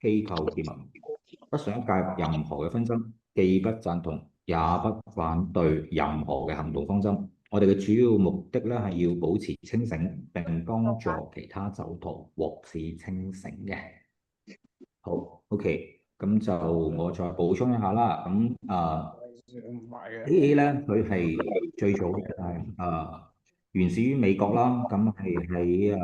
機構結盟，不想介入任何嘅紛爭，既不贊同也不反對任何嘅行動方針。我哋嘅主要目的咧係要保持清醒，並幫助其他酒徒獲取清醒嘅。好，OK，咁就我再補充一下啦。AA 咧，佢係最早係源自於美國啦，咁係喺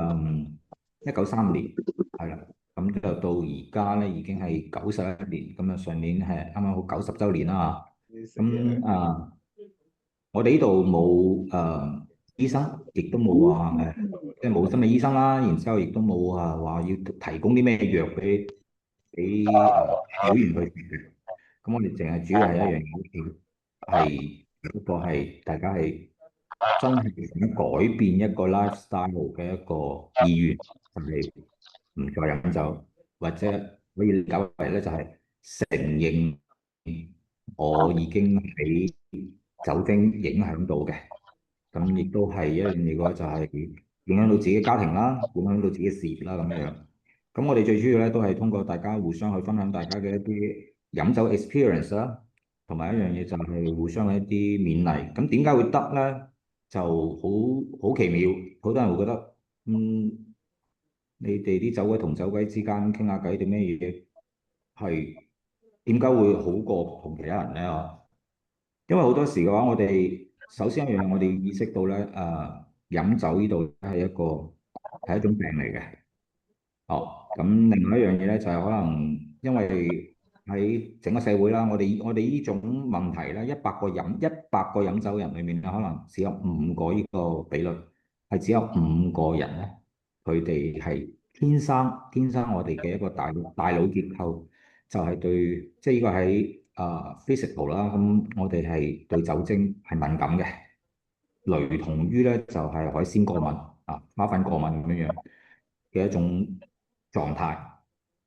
1935年，係啦，咁就到而家咧已經係91年，咁啊上年係啱啱好90週年啦。咁我哋呢度冇醫生，亦都冇話即係冇心理醫生啦，然之後亦都冇話要提供啲咩藥俾會員去食嘅。咁我哋淨係主要係一樣嘢，係一個係大家係真係想改變一個 lifestyle 嘅一個意願，就係唔再飲酒，或者可以理解為咧就係承認我已經俾酒精影響到嘅。咁亦都係一樣嘢嘅話，就係影響到自己嘅家庭啦，影響到自己嘅事業啦咁樣。咁我哋最主要咧都係通過大家互相去分享大家嘅一啲飲酒 experience 啦，同埋一樣嘢就係互相嘅一啲勉勵。咁點解會得咧？就好奇妙，好多人會覺得，你哋啲酒鬼同酒鬼之間傾下偈定咩嘢，係點解會好過同其他人咧？因為好多時嘅話，我哋首先一樣，我哋意識到咧，飲酒呢度係一種病嚟嘅。哦，咁另外一樣嘢咧，就係可能因為喺整個社會啦，我哋呢種問題咧，一百個飲酒人裏面咧，可能只有5個呢個比率，係只有5個人咧，佢哋係天生我哋嘅一個大腦結構就係對，即係呢個喺physical 啦，咁我哋係對酒精係敏感嘅，雷同於咧就係海鮮過敏花粉過敏咁樣樣嘅一種狀態。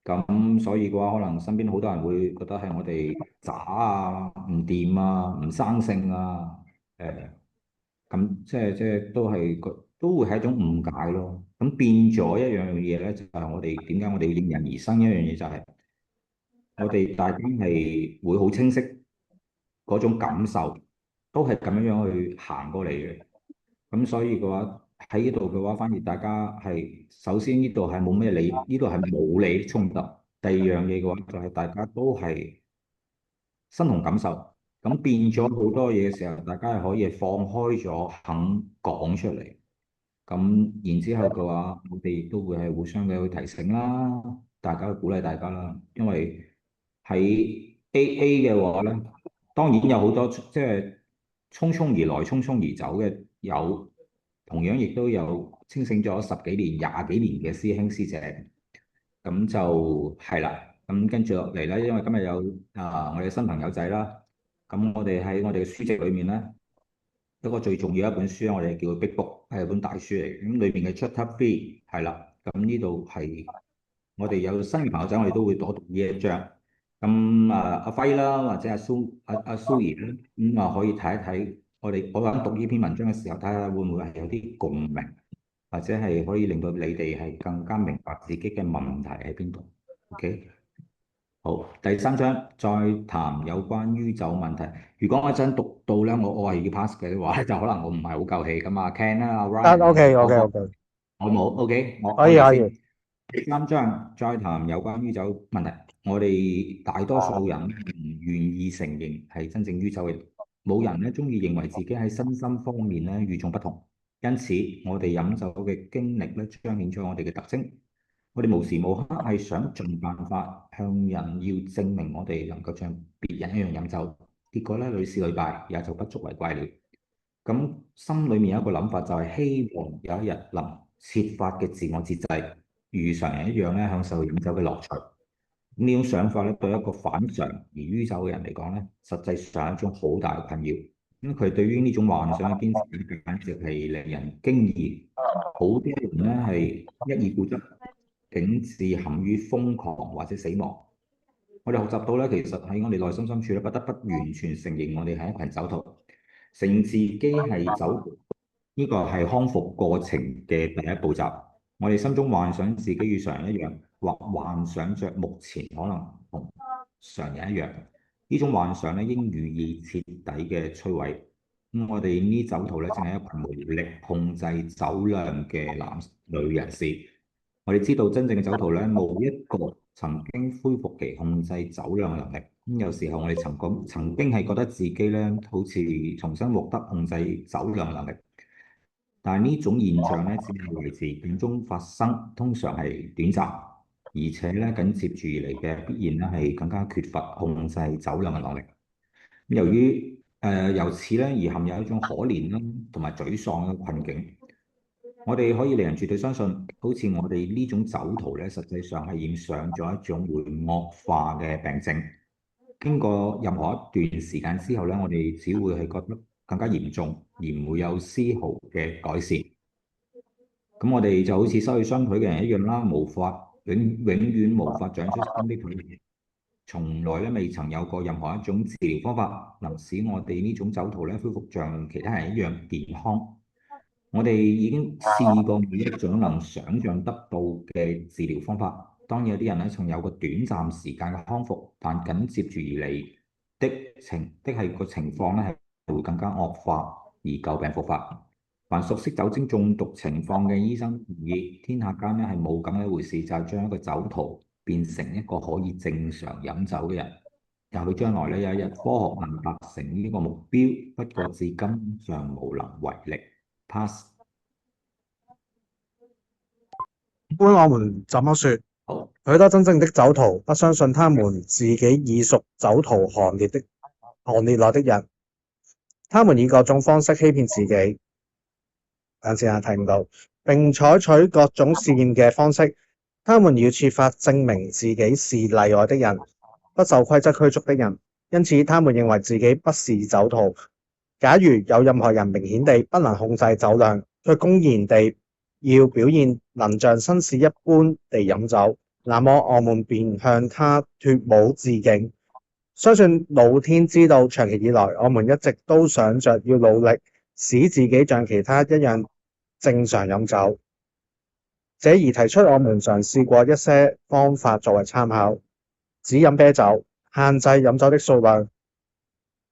咁所以嘅話，可能身邊好多人會覺得係我哋渣唔掂唔生性誒咁即係都會係一種誤解咯。咁變咗一樣嘢咧，就係點解我哋要應人而生一樣嘢，就係我哋大家係會好清晰嗰種感受，都係咁樣樣去行過嚟嘅。咁所以嘅話喺呢度嘅話，反而大家係首先呢度係冇咩利，呢度係冇利益衝突。第二樣嘢嘅話，就係大家都係身同感受，咁變咗好多嘢嘅時候，大家係可以放開咗，肯講出嚟。咁然之後嘅話，我哋亦都會係互相嘅去提醒啦，大家去鼓勵大家啦。因為喺 AA 嘅話咧，當然有好多即係匆匆而來、匆匆而走嘅有，同樣亦都有清醒咗10幾年、20幾年嘅師兄師姐。咁就係啦。咁跟住落嚟咧，因為今日有我哋新朋友仔啦，咁我哋喺我哋嘅書籍裏面咧，一個最重要一本書咧，我哋叫《Big Book》，係本大書嚟。咁裏面嘅 Chapter 3係啦，咁呢度係我哋有新嘅朋友仔，我哋都會攞讀呢一章。咁阿輝啦，或者阿蘇怡咧，可以睇一睇我諗讀呢篇文章嘅時候，睇下會唔會係有啲共鳴，或者係可以令到你哋係更加明白自己嘅問題喺邊度。OK。好，第三章再談有關於酒問題。如果我一陣讀到咧，我係要 pass 嘅話咧，就可能我唔係好夠氣咁啊。Ken 啦，阿 得 Ryan 你 OK 幫 OK 幫 OK，我冇？OK，我可以可以。開始先。第三章再談有關於酒問題。我哋大多數人唔願意承認係真正酗酒嘅人，冇人咧中意認為自己喺身心方面咧與眾不同。因此，我哋飲酒嘅經歷咧彰顯咗我哋嘅特徵。我哋無時無刻係想盡辦法向人要證明我哋能夠像別人一樣飲酒，結果咧屢試屢敗，也就不足為怪了。咁心裏面有一個諗法，就係希望有一日能設法嘅自我節制，如常人一樣咧享受飲酒嘅樂趣。呢種想法咧對一個反常而酗酒嘅人嚟講咧，實際上係一種好大嘅困擾。咁佢對於呢種幻想嘅堅持，簡直係令人驚異。好多人咧係一意孤執，竟至陷於瘋狂或者死亡。我哋學習到咧，其實喺我哋內心深處咧，不得不完全承認我哋係一群酒徒，承認自己係酒徒，呢個係康復過程嘅第一步驟。我哋心中幻想自己與常人一樣，或幻想着目前可能同常人一樣，呢種幻想咧應予以徹底嘅摧毀。我哋呢酒徒咧，正係一群無力控制酒量嘅男女人士。我哋知道真正嘅酒徒咧，冇一個曾經恢復其控制酒量嘅能力。有時候我哋曾經係覺得自己咧，好似重新獲得控制酒量嘅能力。但係呢種現象咧，只係維持段中發生，通常係短暫，而且咧緊接住而嚟嘅必然咧係更加缺乏控制酒量嘅能力。由此咧而陷入一種可憐啦同埋沮喪嘅困境。我哋可以令人絕對相信，好似我哋呢種酒徒咧，實際上係染上咗一種會惡化嘅病症。經過任何一段時間之後咧，我哋只會係覺得更加嚴重，而唔會有絲毫嘅改善。咁我哋就好似失去雙腿嘅人一樣啦，永遠無法長出新的腿。從來咧未曾有過任何一種治療方法能使我哋呢種酒徒咧恢復像其他人一樣健康。我哋已經試過每一種能想像得到嘅治療方法，當然有啲人咧仲有個短暫時間嘅康復，但緊接住而嚟係個情況咧係會更加惡化，而舊病復發。凡熟悉酒精中毒情況嘅醫生同意，天下間咧係冇咁嘅一回事，就係將一個酒徒變成一個可以正常飲酒嘅人。但佢將來咧有一日科學能達成呢個目標，不過至今尚無能為力。pass。一般我們怎麼說？好，許多真正的酒徒不相信他們自己已屬酒徒行列內的人，他們以各種方式欺騙自己。等陣睇唔到，並採取各種試驗嘅方式，他們要設法證明自己是例外的人，不受規則拘束的人。因此，他們認為自己不是酒徒。假如有任何人明顯地不能控制酒量，卻公然地要表現能像紳士一般地飲酒，那麼我們便向他脫帽致敬。相信老天知道，長期以來我們一直都想着要努力使自己像其他一樣正常飲酒，這而提出我們嘗試過一些方法作為參考：只飲啤酒，限制飲酒的數量，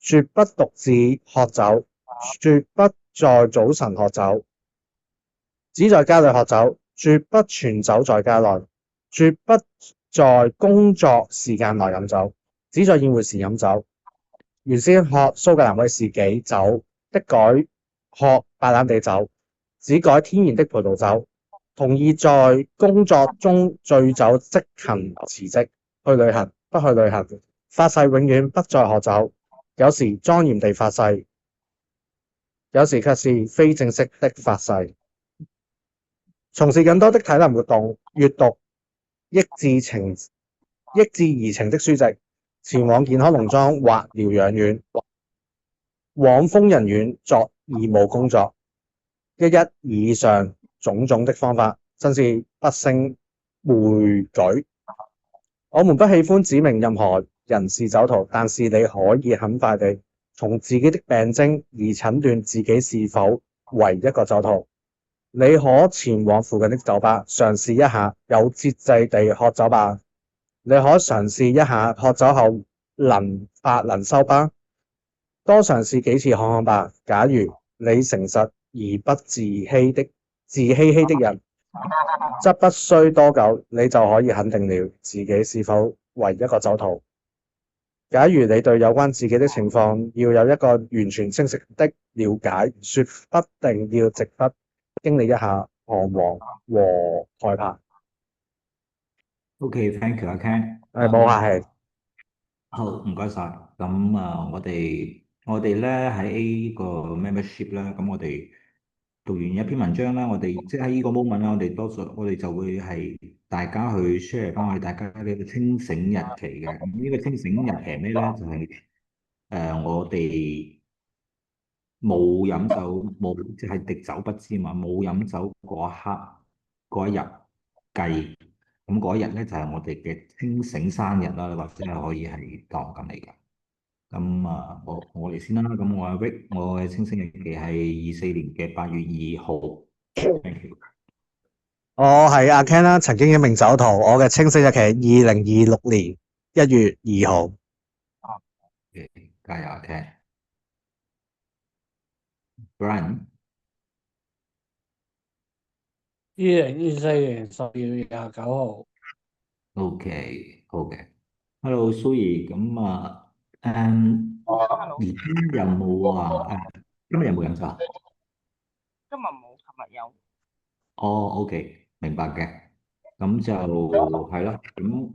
絕不獨自喝酒，絕不在早晨喝酒，只在家裏喝酒，絕不存酒在家內，絕不在工作時間內飲酒，只在宴會時飲酒。原先喝蘇格蘭威士忌酒的改喝白蘭地酒，只改天然的葡萄酒。同意在工作中醉酒即勤辭職，去旅行，不去旅行，發誓永遠不再喝酒。有時莊嚴地發誓，有時卻是非正式的發誓。從事更多的體能活動，閱讀益智怡情的書籍，前往健康農莊或療養院，往瘋人院作義務工作，以上種種的方法，真是不勝枚舉。我們不喜歡指明任何人是酒徒，但是你可以很快地從自己的病徵而診斷自己是否為一個酒徒。你可前往附近的酒吧，嘗試一下有節制地喝酒吧。你可嘗試一下喝酒後能收吧。多嘗試幾次看看吧。假如你誠實而不自欺欺的人，則不需多久，你就可以肯定了自己是否為一個酒徒。假如你對有關自己的情況要有一個完全清晰的了解，說不定要值得經歷一下彷徨和害怕。OK，thank you，阿 Ken。冇客氣。好，唔該晒。咁我哋咧喺呢個 membership 咧，咁我哋讀完一篇文章啦，我哋即係喺呢個 moment 啦，我哋就會係大家去 share 翻我哋大家呢個清醒日期嘅。咁呢個清醒日期係咩咧？就係我哋冇飲酒，冇即係滴酒不沾嘛，冇飲酒嗰一刻嗰一日計，咁嗰一日咧就係我哋嘅清醒生日啦，或者係可以係當咁嚟嘅。咁我哋先啦。咁我阿 Vic，我嘅清醒日期係24年嘅8月2號。Thank you。我係阿 Ken 啦，曾經一名酒徒，我嘅清醒日期係2026年1月2號。誒加油聽，Brian。2024年12月29號。OK，好嘅。Hello，蘇怡，咁Hello，而家有冇今日有冇飲酒啊？今日冇，琴日有。哦，OK，明白嘅。咁就係咯。咁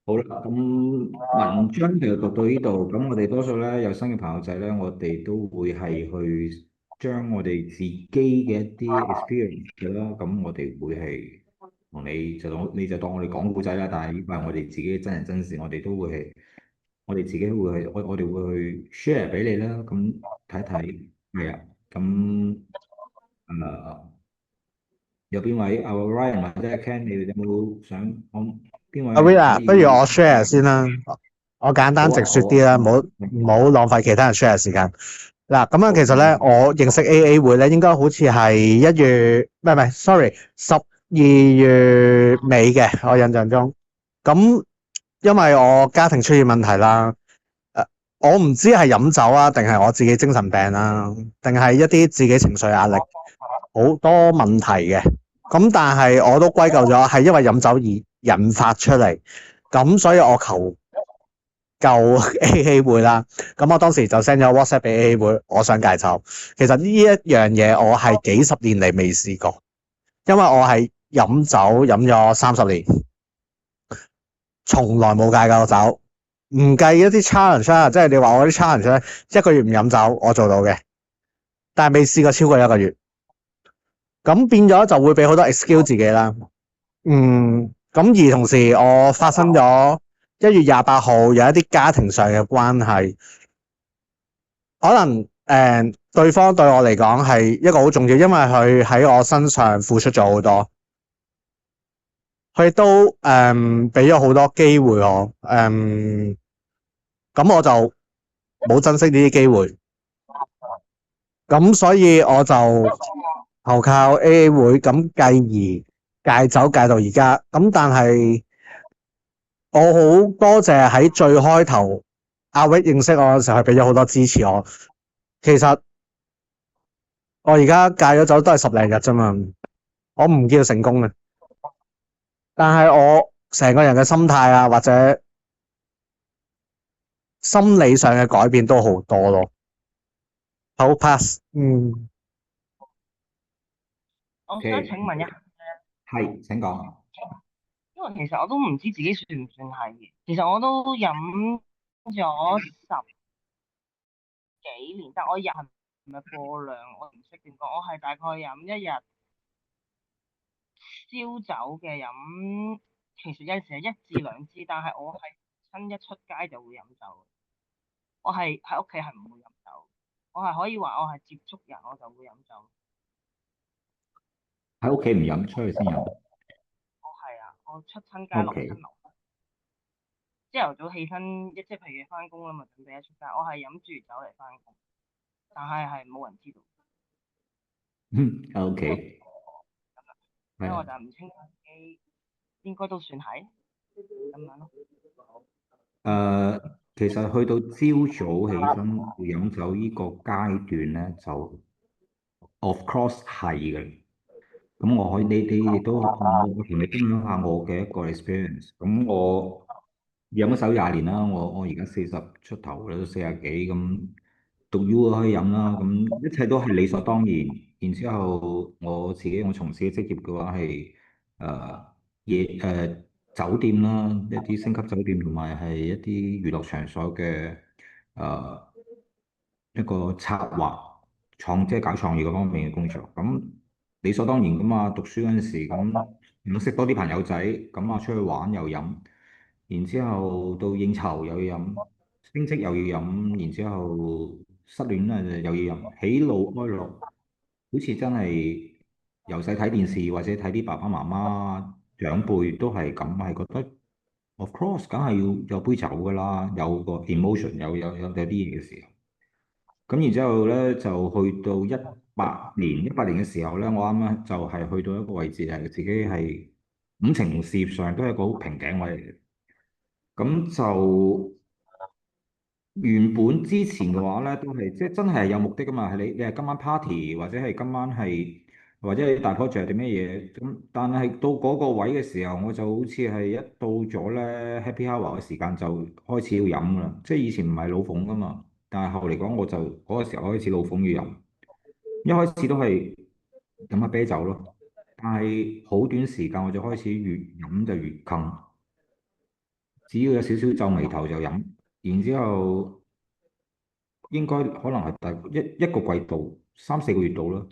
好啦。咁文章就讀到呢度。咁我哋多數咧有新嘅朋友仔咧，我哋都會係去將我哋自己嘅一啲 experience 嘅啦。咁我哋會係同你就當我哋講故仔啦。但係呢個係我哋自己嘅真人真事，我哋都會係我哋自己會去我哋會去 share 俾你啦。咁睇一睇，係啊。咁有邊位Ryan 或者阿 Ken，你哋有冇想講邊阿 位 Rita，可以？不如我 share 先啦，我簡單直好啊，好啊。說啲啦，唔好浪費其他人 share 時間。嗱，咁樣好，其實咧，我認識 AA 會咧，應該好似係1月，唔係，sorry，12月尾嘅，我印象中。咁因為我家庭出現問題啦，我唔知係飲酒啊，定係我自己精神病啦，定係一啲自己情緒壓力好多問題嘅。咁但係我都歸咎咗係因為飲酒而引發出嚟，咁所以我求救 AA 會啦。咁我當時就 send 咗 WhatsApp 俾 AA 會，我想戒酒。其實呢一樣嘢我係幾十年嚟未試過，因為我係飲酒飲咗30年，從來冇戒過酒。唔計一啲 challenge 啦，即係你話我啲 challenge 咧，一個月唔飲酒我做到嘅，但係未試過超過1個月。咁變咗就會俾好多 excuse 自己啦。咁而同時我發生咗1月28號有一啲家庭上嘅關係，可能對方對我嚟講係一個好重要，因為佢喺我身上付出咗好多，佢都俾咗好多機會我，咁我就冇珍惜呢啲機會，咁所以我就投靠 AA 會，咁繼而戒酒戒到而家。咁但係我好多謝喺最開頭阿 Vic 認識我嘅時候，係俾咗好多支持我。其實我而家戒咗酒都係10零日啫嘛，我唔叫成功嘅，但係我成個人嘅心態啊，或者心理上嘅改變都好多咯。好 pass。我想請問一下，係，請講。因為其實我都唔知自己算唔算係嘅。其實我都飲咗10幾年，但我飲係咪過量，我唔識點講。我係大概飲一日燒酒嘅飲，其實有陣時係1至2支，但係我係親一出街就會飲酒。我係喺屋企係唔會飲酒，我係可以話我係接觸人我就會飲酒。喺屋企唔飲，出去先飲。我係啊，我出親街落親 OK。樓，朝頭早起身，即係譬如翻工啦嘛，準備一出街，我係飲住酒嚟翻工，但係冇人知道，OK。所以我係啊。就唔清楚自己應該都算係咁樣咯。其實去到朝早起身要飲酒呢個階段咧，就 of course 係嘅。咁我可以，你亦都，我同你分享下我嘅一個 experience。咁我飲咗酒20年啦，我而家40出頭啦，都40幾咁。讀 U 可以飲啦，咁一切都係理所當然。然之後我從事嘅職業嘅話係誒夜酒店啦，一啲星級酒店同埋係一啲娛樂場所嘅誒一個策劃即係搞創意嗰方面嘅工作。咁理所當然噶嘛，讀書嗰陣時咁認識多啲朋友仔，咁出去玩又飲，然之後到應酬又要飲，升職又要飲，然之後失戀啊又要飲，喜怒哀樂，好似真係由細睇電視或者睇啲爸爸媽媽長輩都係咁，係覺得 of course 梗係要有杯酒噶啦，有個 emotion，有啲嘢嘅時候。咁然之後咧，就去到18年嘅時候咧，我啱啱就係去到一個位置，係自己係感情同事業上都係一個好瓶頸位嚟嘅。咁就原本之前嘅話咧，都係即係真係有目的噶嘛，係你係今晚 party 或者係今晚係或者係大 project 定咩嘢咁，但係到嗰個位嘅時候，我就好似係一到咗咧 happy hour 嘅時間就開始要飲噶啦，即係以前唔係老奉噶嘛，但係後嚟講我就嗰個時候開始老奉要飲，一開始都係飲下啤酒咯，但係好短時間我就開始越飲就越坑，只要有少少皺眉頭就飲，然之後。應該可能係一個季度3、4個月度啦。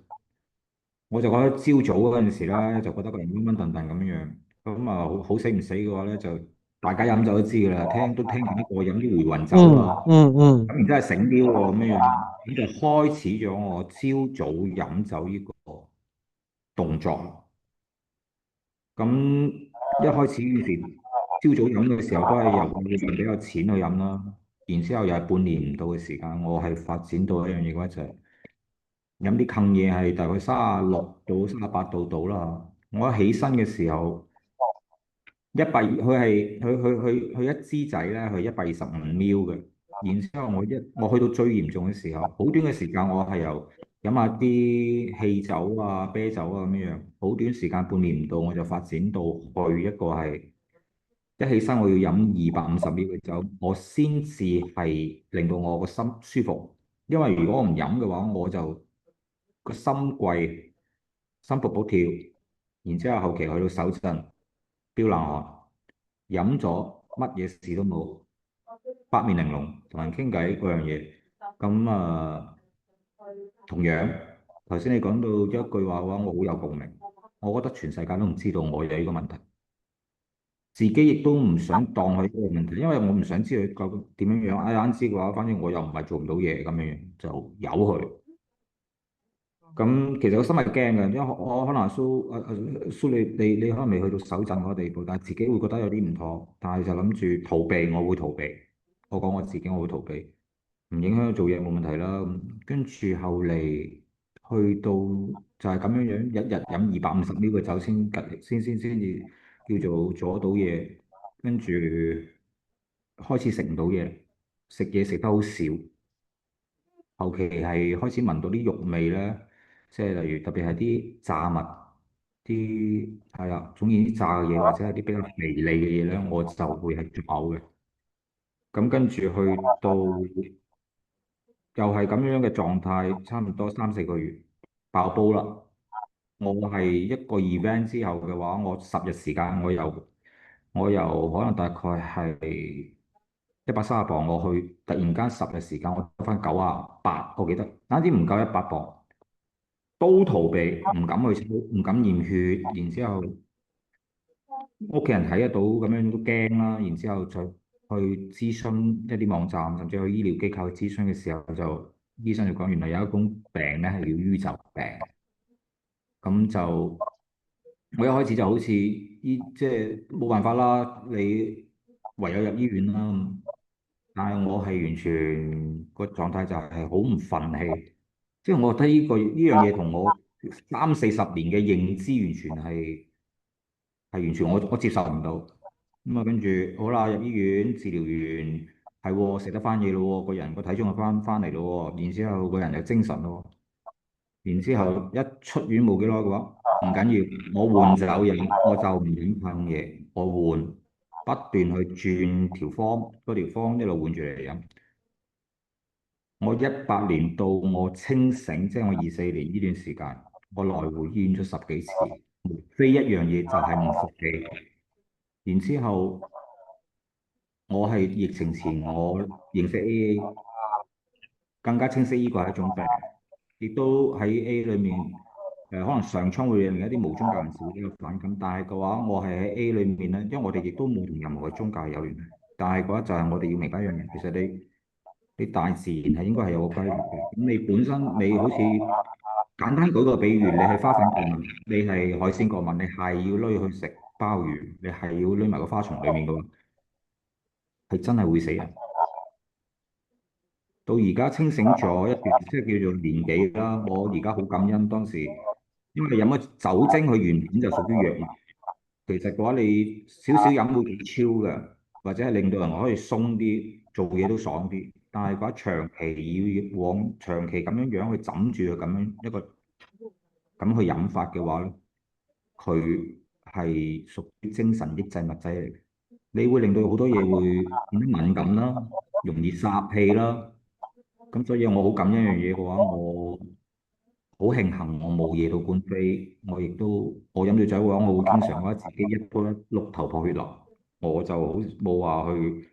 我就覺得朝早嗰陣時咧，就覺得個人昏昏沌沌咁樣樣。咁啊，好死唔死嘅話咧，就大家飲酒都知㗎啦，聽緊啲我飲啲回魂酒嗯啊，嗯嗯咁然之後醒啲喎咁樣樣，咁就開始咗我朝早飲酒呢個動作。咁一開始嗰時朝早飲嘅時候都係由個月份比較淺去飲啦，然之後又係半年唔到嘅時間，我係發展到一樣嘢嘅話就係。飲啲坑嘢係大概36度、38度到啦。我一起身嘅時候，佢一支仔咧，佢125ml嘅。然之後我去到最嚴重嘅時候，好短嘅時間，我係由飲下啲汽酒啊、啤酒啊咁樣樣，好短時間半年唔到，我就發展到去一個係一起身我要飲250ml嘅酒，我先至係令到我個心舒服。因為如果我唔飲嘅話，我就個心悸、心卜卜跳，然之後後期去到手震、飆冷汗，飲咗乜嘢事都冇，八面玲瓏，同人傾偈嗰樣嘢。咁同樣頭先你講到一句話嘅話，我好有共鳴。我覺得全世界都唔知道我有呢個問題，自己亦都唔想當佢一個問題，因為我唔想知佢究竟點樣樣。啱啱知嘅話，反正我又唔係做唔到嘢咁樣樣，就由佢。咁其實個心係驚嘅，因為我可能蘇你可能未去到手震嗰個地步，但係自己會覺得有啲唔妥，但係就諗住逃避，我會逃避。我講我自己，我會逃避，唔影響做嘢冇問題啦。咁跟住後嚟去到就係咁樣樣，一日飲250ml嘅酒先至叫做做得到嘢，跟住開始食唔到嘢，食嘢食得好少。後期係開始聞到啲肉味咧，即係例如特別係啲炸物、啲係啊，總之啲炸嘅嘢或者係啲比較微膩嘅嘢咧，我就會係嘔嘅。咁跟住去到又係咁樣嘅狀態，差唔多3、4個月爆煲啦。我係一個 event 之後嘅話，我10日時間我由可能大概係130磅，我去突然間10日時間，我得翻98，我記得單止唔夠100磅，都逃避，唔敢去抽，唔敢驗血，然之後屋企人睇得到咁樣都驚啦，然之後就去諮詢一啲網站，甚至去醫療機構諮詢嘅時候，就醫生就講原來有一種病咧係叫酗酒病，咁就。我一開始就好似即係冇辦法啦，你唯有入醫院啦。但係我係完全個狀態就係好唔忿氣，即係我覺得呢樣嘢同我30、40年嘅認知完全我接受唔到。咁啊，跟住好啦，入醫院治療完係喎，食得翻嘢咯喎，個人個體重又翻嚟咯喎，然之後個人又精神咯。然之後一出院冇幾耐嘅話，唔緊要，我換酒飲，我就唔飲噴嘢，我換，不斷去轉條方，嗰條方一路換住嚟飲。我18年到我清醒，即係我24年呢段時間，我來回醫院咗10幾次，無非一樣嘢就係唔服氣。然之後我係疫情前我認識 AA，更加清晰呢個係一種病。亦都喺 A 裏面，可能上蒼會令一啲無宗教人士會比較反感，但係嘅話，我係喺 A 裏面咧，因為我哋亦都冇同任何嘅宗教有聯繫，但係嘅話就係我哋要明白一樣嘢，其實你大自然係應該係有個規律嘅，咁你本身你好似簡單舉個比喻，你係花粉過敏，你係海鮮過敏，你係要攞去食鮑魚，你係要攞埋個花叢裡面嘅話，係真係會死人。到到而家清醒咗一段，即係叫做年幾啦。我而家好感恩當時，因為飲咗酒精，佢原本就屬於藥物。其實嘅話，你少少飲會幾超嘅，或者係令到人可以鬆啲，做嘢都爽啲。但係嘅話，長期咁樣樣去枕住佢咁樣一個咁去飲法嘅話咧，佢係屬於精神抑制物劑嚟嘅。你會令到好多嘢會變得敏感啦，容易霎氣啦。咁所以我好感恩一樣嘢嘅話，我好慶幸我冇惹到官非。我飲咗酒嘅話，我會經常覺得自己一碌一碌頭破血流。我就好冇話去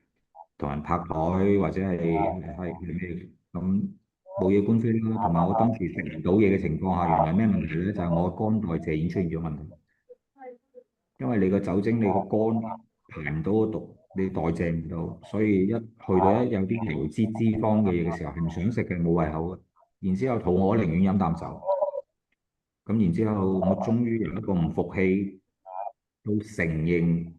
同人拍台或者係咩咁冇惹官非啦。同埋我當時食唔到嘢嘅情況下，原來咩問題咧？就係我嘅肝代謝已經出現咗問題。因為你個酒精，你個肝排唔到個毒，你代謝唔到，所以去到有啲油脂脂肪嘅嘢嘅時候，係唔想食嘅，冇胃口嘅。然之後肚餓，我寧願飲啖酒。咁然之後，我終於由一個唔服氣到承認，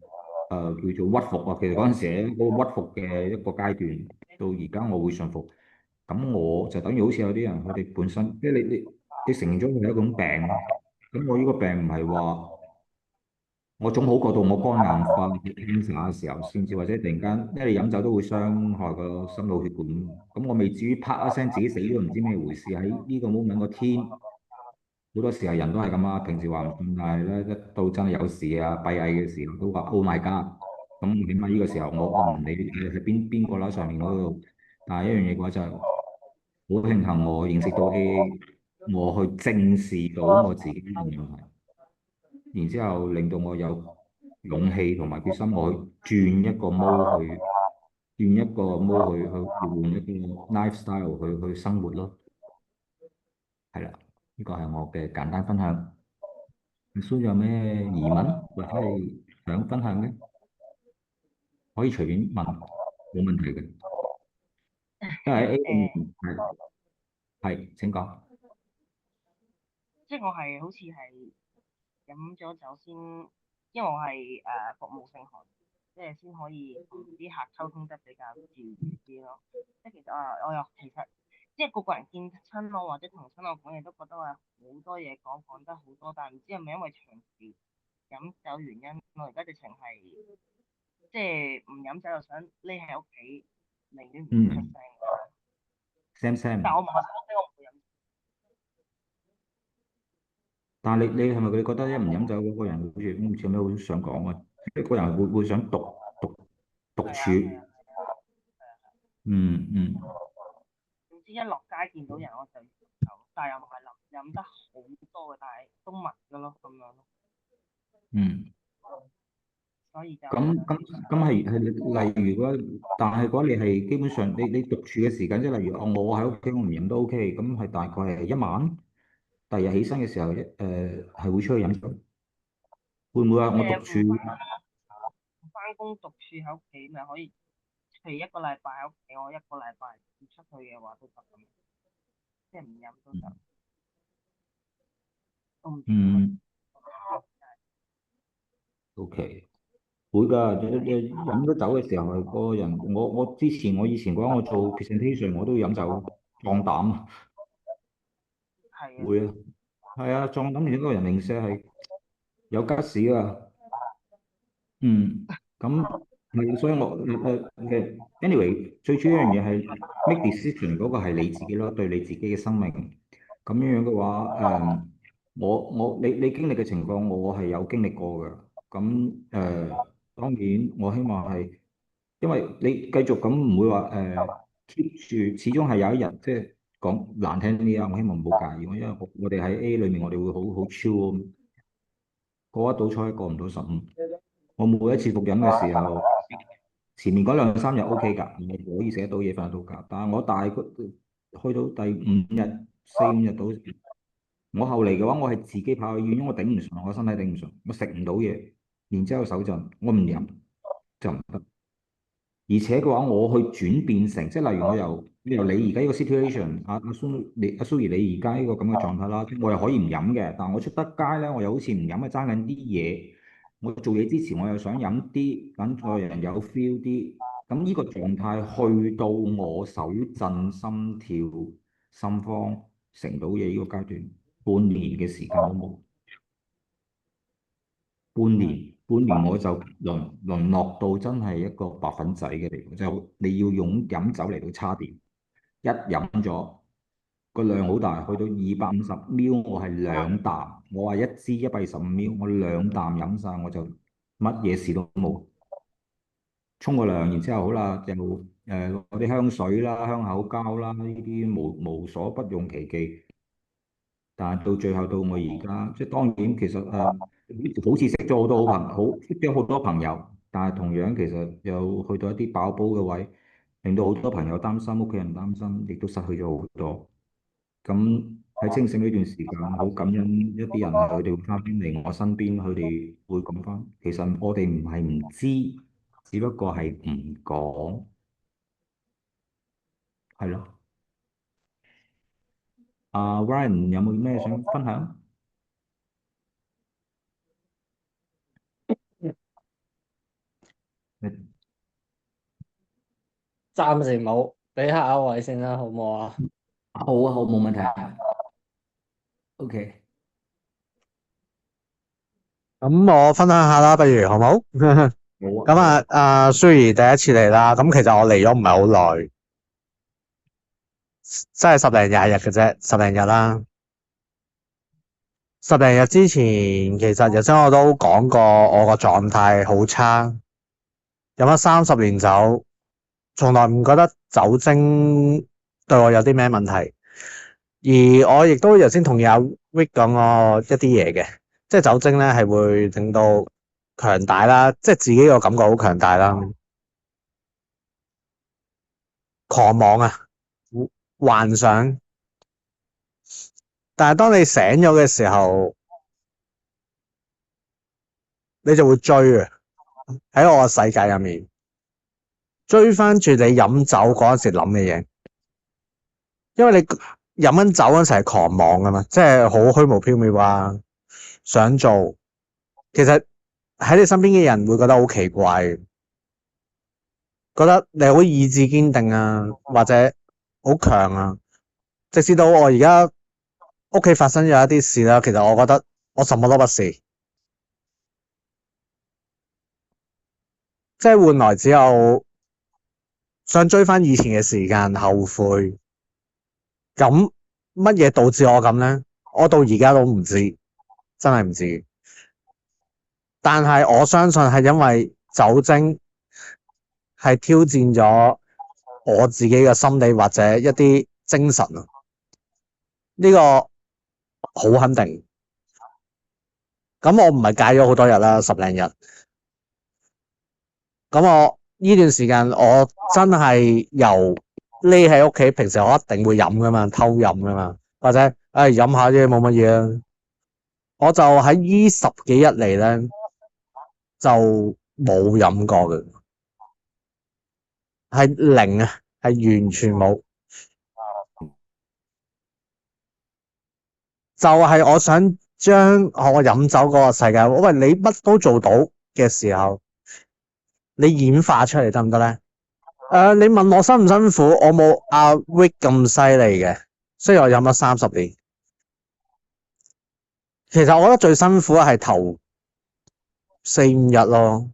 叫做屈服啊。其實嗰陣時係一個屈服嘅一個階段，到而家我會信服。咁我就等於好似有啲人，佢哋本身即係你承認咗佢係一種病。咁我呢個病唔係話。我總好過到我肝硬化、cancer 嘅時候先至，或者突然間，因為你飲酒都會傷害個心腦血管。咁我未至於啪一聲自己死咗，唔知咩回事。喺呢個 moment 個天，好多時候人都係咁啊。平時話唔信，但係咧一到真係有事啊、閉翳嘅時候，都話 Oh my God。咁起碼呢個時候我唔理你係邊個啦，上面嗰度。但係一樣嘢嘅話就係好慶幸我認識到 AA，我去正視到我自己嘅問題。然之後令到我有勇氣同埋決心，我去轉一個 mode 去換一個 lifestyle 去生活咯。係啦，呢個係我嘅簡單分享。你蘇有咩疑問或者係想分享嘅，可以隨便問，冇問題嘅。因為喺 A 裏面誒，係請講。即係我係好似係飲咗酒先，因為我係服務性行業，即係先可以同啲客溝通得比較自如啲咯。即係其實我又其實即係個個人見親我或者同親我講嘢都覺得我有好多嘢講，講得好多，但係唔知係咪因為長期飲酒原因，我而家直情係即係唔飲酒就想匿喺屋企，寧願唔出聲。嗯，Sam Sam。但我唔係我唔會飲。但係你係咪覺得一唔飲酒嗰個人好似唔知有咩好想講啊？即係個人會想獨係啊係啊處。係啊。嗯嗯總之一落街見到人我就要飲，但係又唔係飲得好多嘅，但係都密嘅咯咁樣咯，嗯。所以就咁係例如嗰，但係嗰你係基本上你獨處嘅時間，即係例如我喺屋企我唔飲都 OK，咁係大概係一晚，第二日起身嘅時候係會出去飲酒，會唔會話我獨處？唔翻工獨處喺屋企咪可以，譬如一個禮拜喺屋企，我一個禮拜唔出去嘅話都得咁，即係唔飲都得，都唔知點解。嗯，OK。會㗎，飲咗酒嘅時候係個人，我以前嘅話，我做 presentation 我都要飲酒，壯膽。係啊。會啊，係啊，壯膽而且嗰個人零舍係有吉士啊。嗯，咁係，所以anyway，最主要一樣嘢係 make decision 嗰個係你自己咯，對你自己嘅生命。咁樣樣嘅話，你經歷嘅情況，我係有經歷過嘅。咁當然我希望係，因為你繼續咁唔會話keep 住，始終係有一日即係講難聽啲啊，我希望唔好介意，因為我哋喺 A 裏面，我哋會好 chill，過一到初一，過唔到15。我每一次復飲嘅時候，前面嗰兩三日 OK 㗎，我可以食得到嘢，瞓得到覺。但係我大概去到第5日、4、5日到，我後嚟嘅話，我係自己跑去醫院，因為我頂唔順，我身體頂唔順，我食唔到嘢，然之後手震，我唔飲就唔得。而且嘅話，我去轉變成，即係例如我由你而家呢個 situation，阿蘇怡你而家呢個咁嘅狀態啦，我又可以唔飲嘅，但我出得街咧，我又好似唔飲啊，爭緊啲嘢。我做嘢之前，我又想飲啲，等個人有 feel 啲。咁呢個狀態去到我手震、心跳、心慌、成唔到嘢呢個階段，半年嘅時間都冇。半年我就淪落到真係一個白粉仔嘅地步，就你要用飲酒嚟到叉電，一飲咗個量好大，去到250ml，我係兩啖，我話一支125ml，我兩啖飲晒，我就乜嘢事都冇。沖個涼，然之後好啦，又攞啲香水啦、香口膠啦，呢啲無所不用其極。但係到最後到我而家，即係當然其實好似識咗好多識咗好多朋友，但係同樣其實有去到一啲爆煲嘅位，令到好多朋友擔心，屋企人擔心，亦都失去咗好多。咁喺清醒呢段時間，好感恩一啲人係佢哋會翻返嚟我身邊，佢哋會講翻，其實我哋唔係唔知，只不過係唔講，係咯。阿 Ryan 有冇咩想分享？暫時冇，俾下一位先啦，好唔好啊？好啊，好，冇問題啊。OK，咁我分享下啦，不如好冇？好啊，咁啊，阿 Suri 第一次嚟啦，咁其實我嚟咗唔係好耐，真係十零廿日嘅啫，十零日啦。十零日之前，其實頭先我都講過，我個狀態好差，飲咗30年酒，從來唔覺得酒精對我有啲咩問題。而我亦都頭先同意阿 Rick 講過一啲嘢嘅，即係酒精咧係會令到強大啦，即係自己個感覺好強大啦，狂妄啊，幻想。但係當你醒咗嘅時候，你就會追啊，喺我個世界入面追翻住你飲酒嗰陣時諗嘅嘢，因為你飲緊酒嗰陣時係狂妄噶嘛，即係好虛無縹緲啊，想做，其實喺你身邊嘅人會覺得好奇怪，覺得你好意志堅定啊，或者好強啊，直至到我而家屋企發生咗一啲事啦，其實我覺得我什麼都不是，即係換來只有想追翻以前嘅時間，後悔。咁乜嘢導致我咁呢？我到而家都唔知，真係唔知。但係我相信係因為酒精係挑戰咗我自己嘅心理或者一啲精神啊，呢個好肯定。咁我唔係戒咗好多日啦，十零日。咁我呢段時間我真係由匿喺屋企，平時我一定會飲噶嘛，偷飲噶嘛，或者飲下啫，冇乜嘢啊。我就喺呢10幾日嚟咧，就冇飲過嘅，係零啊，係完全冇。就係我想將我飲酒嗰個世界，喂，你乜都做到嘅時候，你演化出嚟得唔得咧？你問我辛唔辛苦，我冇阿 Rick 咁犀利嘅，雖然我飲咗30年。其實我覺得最辛苦係頭4-5日咯，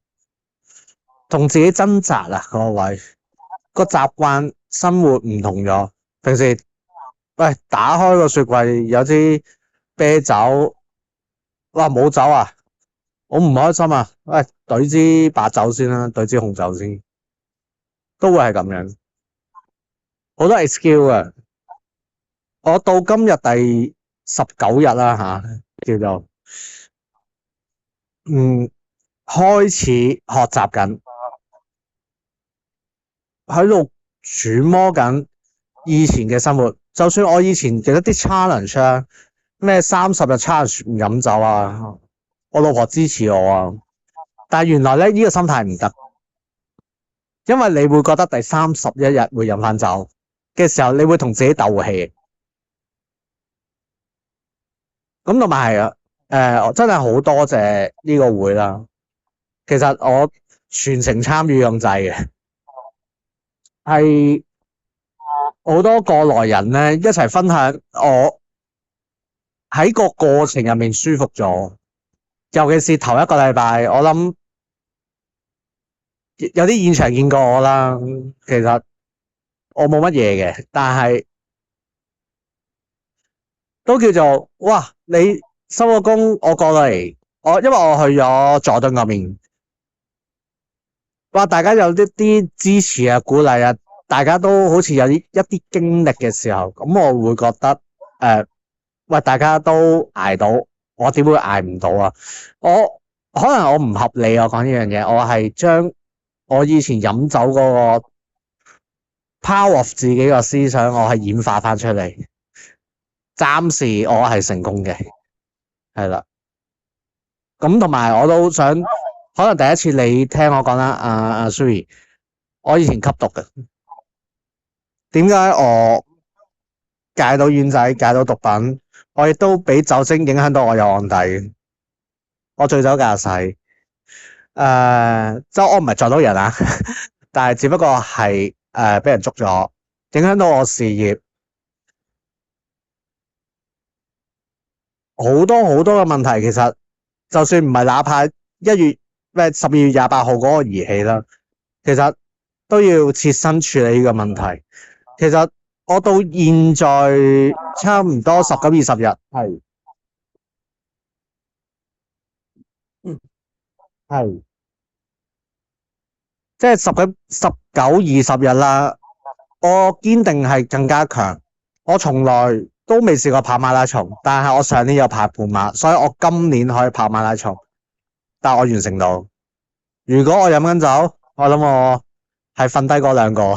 同自己掙扎啊，嗰個位，個習慣生活唔同咗。平時喂打開個雪櫃有支啤酒，哇冇酒啊，我唔開心啊，喂懟支白酒先啦，懟支紅酒先，都會係咁樣，好多 excuse 啊。我到今日第19日啦吓，叫做開始學習緊，喺度揣摩緊以前嘅生活。就算我以前記得啲 challenge 啊，咩30日 challenge 唔飲酒啊，我老婆支持我啊，但係原來咧呢個心態唔得，因為你會覺得第31日會飲翻酒嘅時候，你會同自己鬥氣。咁同埋係我真係好多謝呢個會啦。其實我全程參與咁滯嘅，係好多過來人咧一齊分享，我喺個過程入面舒服咗，尤其是頭一個禮拜，我諗有啲現場見過我啦，其實我冇乜嘢嘅，但係都叫做哇！你收咗工，我過嚟，因為我去咗佐敦嗰邊，哇！大家有一啲支持啊、鼓勵啊，大家都好似有一啲經歷嘅時候，咁我會覺得喂，大家都捱到，我點會捱唔到啊？可能我唔合理，我講呢樣嘢，我係將我以前飲酒嗰個 power of 自己個思想，我係演化翻出嚟。暫時我係成功嘅，係啦。咁同埋我都想，可能第一次你聽我講啦，阿 Suri，我以前吸毒嘅，點解我戒到煙仔、戒到毒品，我亦都俾酒精影響到我有案底，我醉酒駕駛，即係我唔係撞到人啊，但係只不過係俾人捉咗，影響到我事業，好多好多嘅問題。其實就算唔係哪怕12月28號嗰個儀器啦，其實都要切身處理呢個問題。其實我到現在差唔多19-20日，係即係19-20日啦。我堅定係更加強。我從來都未試過跑馬拉松，但係我上年有跑半馬，所以我今年可以跑馬拉松，但我完成到。如果我飲緊酒，我諗我係瞓低嗰兩個，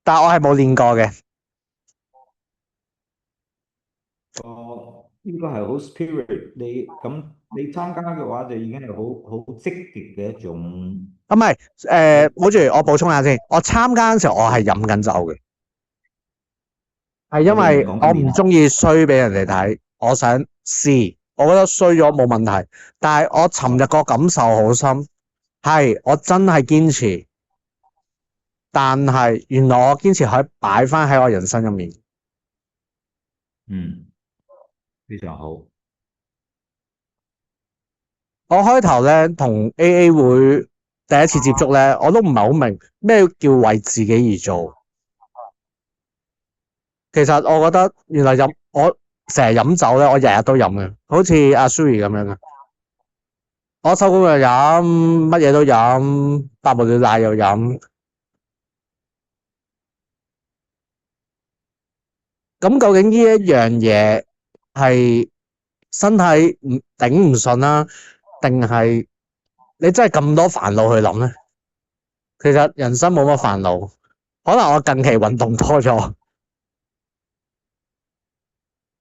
但我係冇練過嘅。呢個係好 spirit，你參加嘅話就已經係好積極嘅一種。唔係，好住我補充下先，我參加嘅時候我係飲緊酒嘅，係因為我唔中意衰俾人哋睇，我想試，我覺得衰咗冇問題，但係我尋日個感受好深，係我真係堅持，但係原來我堅持可以擺翻喺我人生入面。非常好。我開頭咧同 AA 會第一次接觸咧，我都唔係好明咩叫為自己而做。其實我覺得原來我成日飲酒咧，我日日都飲嘅，好似阿 Suri 咁樣嘅。我收工又飲，乜嘢都飲，百無聊賴又飲。咁究竟呢一樣嘢係身體頂唔順啦，定係你真係咁多煩惱去諗咧？其實人生冇乜煩惱，可能我近期運動多咗，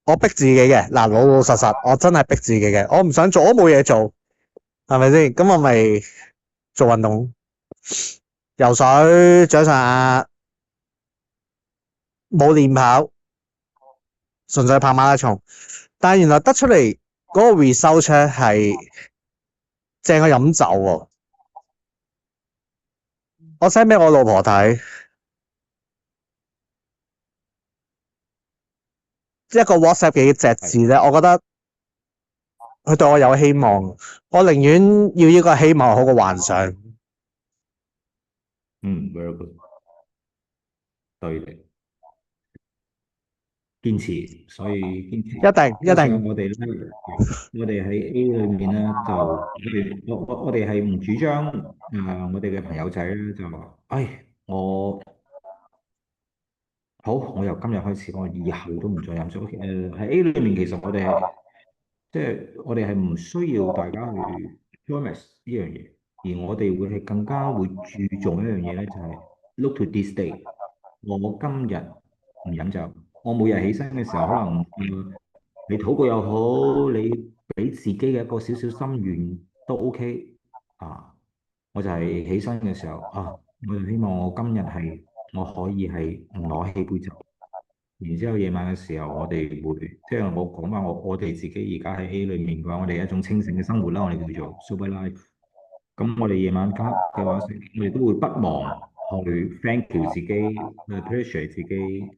我逼自己嘅。嗱，老老實實，我真係逼自己嘅。我唔想做，我冇嘢做，係咪先？咁我咪做運動，游水、掌上壓，冇練跑，純粹跑馬拉松。但係原來得出嚟嗰個 result 係正過飲酒喎。我 send 俾我老婆睇，一個 WhatsApp 幾隻字咧，我覺得佢對我有希望。我寧願要呢個希望好過幻想。very good，對你堅持，所以堅持。一定。我哋咧，我哋喺 A 裏面咧，就我哋係唔主張我哋嘅朋友仔咧就話，我好，我由今日開始，我以後都唔再飲酒。喺 A 裏面，其實我哋係唔需要大家去 promise 呢樣嘢，而我哋會係更加會注重一樣嘢咧，就係 look to this day。我今日唔飲酒，我每日起身嘅時候，可能你禱告又好，你俾自己嘅一個少少心願都 OK 啊。我就係起身嘅時候我就希望我今日我可以係唔攞起杯酒。然之後夜晚嘅時候，我哋會即係我講翻我哋自己而家喺 A 裏面嘅話，我哋一種清醒嘅生活啦，我哋叫做 sober life。咁我哋夜晚黑嘅話，我哋都會不忘去 thank you 自己，去 appreciate 自己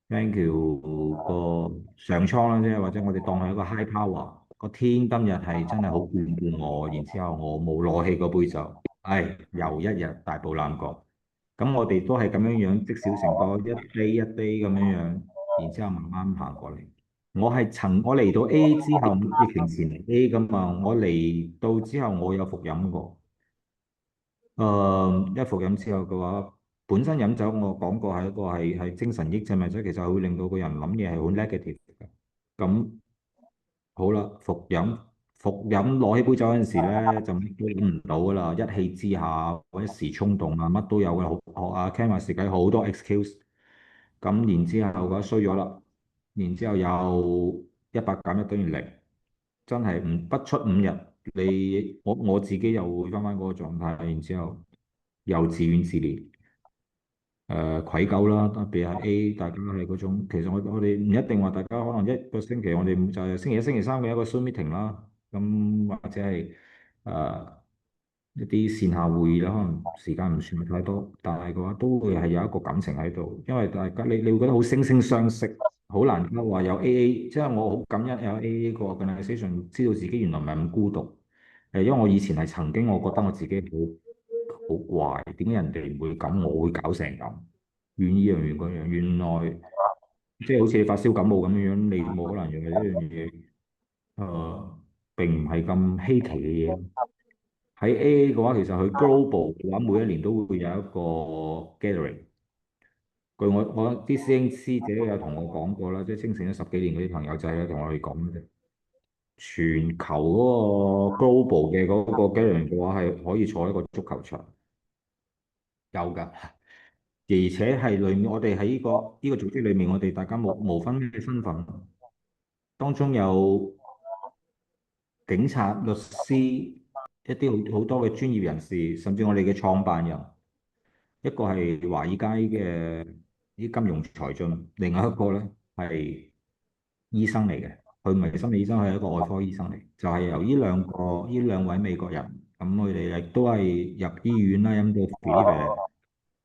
，thank you 個上蒼啦，即係或者我哋當係一個 high power，個天今日係真係好眷顧我，然之後我冇攞起個杯酒，唉，又一日大步攬過。咁我哋都係咁樣樣積少成多，一杯一杯咁樣樣，然之後慢慢行過嚟。我嚟到 A 之後，疫情前嚟 A 噶嘛，我嚟到之後我有服飲過。一服飲之後嘅話，本身飲酒我講過係一個係精神抑制物質，其實係會令到個人諗嘢係好 negative 嘅。咁好啦，服飲攞起杯酒嗰陣時咧，就乜都諗唔到噶啦，一氣之下或一時衝動啊，乜都有嘅。學阿 Ken 話自己好多 excuse，咁然之後嘅話衰咗啦，然之後又100減1等於零，真係不出5日，我自己又會翻嗰個狀態，然之後又自怨自憐。愧疚啦，特別係 A，大家係嗰種，其實我哋唔一定話大家可能一個星期，我哋就係星期一、星期三嘅一個 Zoom meeting 啦，咁或者係一啲線下會議啦，可能時間唔算係太多，但係嘅話都會係有一個感情喺度，因為大家你會覺得好惺惺相惜，好難得話有 AA，即係我好感恩有 AA 個 organisation，知道自己原來唔係咁孤獨。因為我以前係曾經我覺得我自己好怪，點解人哋唔會咁，我會搞成咁，怨呢樣怨嗰樣，原來即係好似你發燒感冒咁樣樣，你冇可能用呢樣嘢，並唔係咁稀奇嘅嘢。喺 AA 嘅話，其實佢 global 嘅話，每一年都會有一個 gathering。據我啲師兄師姐有同我講過啦，即係清醒咗10幾年嗰啲朋友仔咧，同我哋講嘅，全球嗰個 global 嘅嗰個 gathering 嘅話，係可以坐一個足球場，有㗎。而且係裏面，我哋喺呢個組織裏面，我哋大家無分咩身份，當中有警察、律師，一啲好多嘅專業人士，甚至我哋嘅創辦人。一個係華爾街嘅啲金融才俊，另外一個咧係醫生嚟嘅，佢唔係心理醫生，佢係一個外科醫生嚟。就係由呢兩位美國人，咁佢哋亦都係入醫院啦，飲到肥呢肥，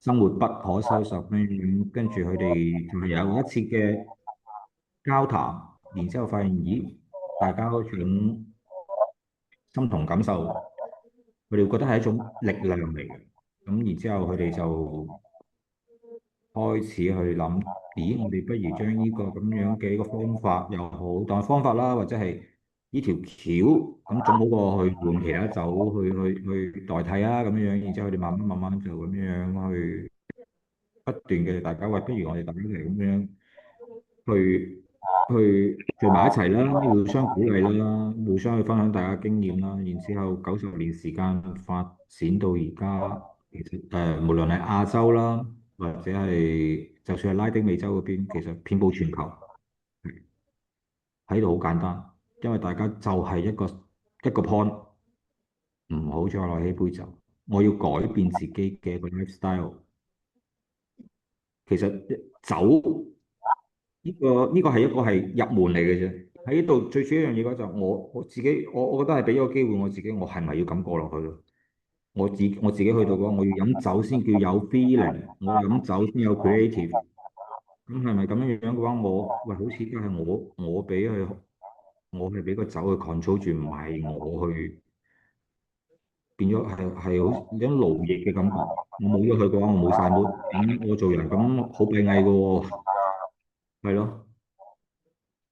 生活不可收拾咁樣，跟住佢哋就係有一次嘅交談，然之後發現，咦，大家嗰種心同感受，佢哋覺得係一種力量嚟嘅。咁然之後佢哋就開始去諗，咦，我哋不如將呢個咁樣嘅一個方法又好，當係方法啦，或者係呢條橋，咁總好過去換其他酒去代替啊，咁樣，然之後佢哋慢慢慢慢就咁樣去不斷嘅大家，喂，不如我哋大家一齊咁樣去聚埋一齊啦，互相鼓勵啦，互相去分享大家經驗啦，然之後90年時間發展到而家，其實無論係亞洲啦，或者係就算係拉丁美洲嗰邊，其實遍佈全球，喺度好簡單，因為大家就係一個 point，唔好再攞起杯酒，我要改變自己嘅一個 lifestyle。其實酒呢個係一個係入門嚟嘅啫。喺呢度最主要一樣嘢嗰就我自己，我覺得係俾咗個機會我自己，我係咪要咁過落去咯？我自己去到嘅話，我要飲酒先叫有 feeling，我飲酒先有 creative。咁係咪咁樣樣嘅話，喂，好似而家係我係俾個酒去 control 住，唔係我去變咗係好似有種奴役嘅感覺。我冇咗佢嘅話，我冇晒 mood，咁我做人咁好閉翳嘅喎，係咯。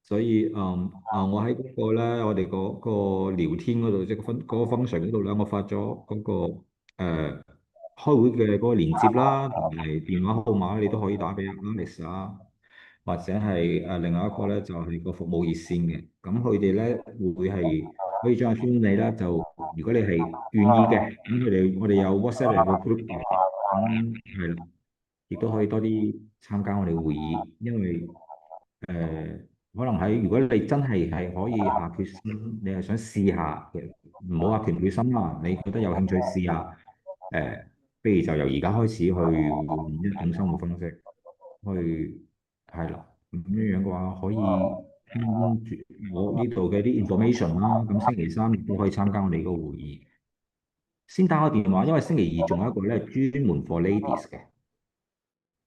所以我喺嗰個咧，我哋嗰個聊天嗰度，即係嗰個 function 嗰度咧，我發咗嗰個開會嘅嗰個連接啦，同埋電話號碼，你都可以打俾 Alex 啊，或者係另外一個咧，就係個服務熱線嘅。咁佢哋咧會係可以將阿 phone 你咧，就如果你係願意嘅，咁我哋有 WhatsApp 嚟個 group 嘅，咁係啦，亦都可以多啲參加我哋會議，因為可能如果你真係可以下決心，你係想試下嘅，唔好話決唔決心啦。你覺得有興趣試下，不如就由而家開始去換一種生活方式，去係啦。咁樣樣嘅話，可以跟住我呢度嘅啲 information 啦。咁星期三亦都可以參加我哋個會議。先打個電話，因為星期二仲有一個咧專門 for ladies 嘅，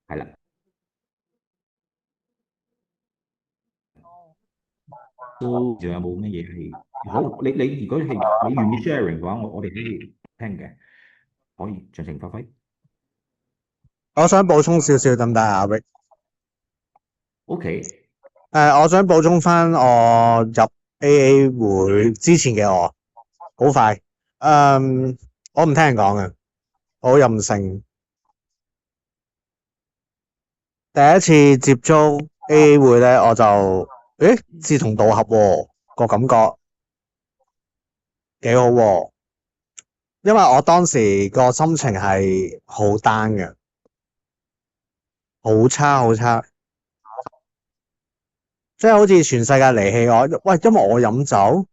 係啦，哦，都仲有冇乜嘢係好？你如果係你願意 sharing 嘅話，我哋可以聽嘅，可以盡情發揮。我想補充少少，得唔得啊？Rick？ OK，我想補充翻我入 AA 會之前嘅我，好快。我唔聽人講嘅，我好任性。第一次接觸 AA 會咧，我就志同道合喎，個感覺幾好喎。因為我當時個心情係好 down 嘅，好差好差，即係好似全世界離棄我。喂，因為我飲酒，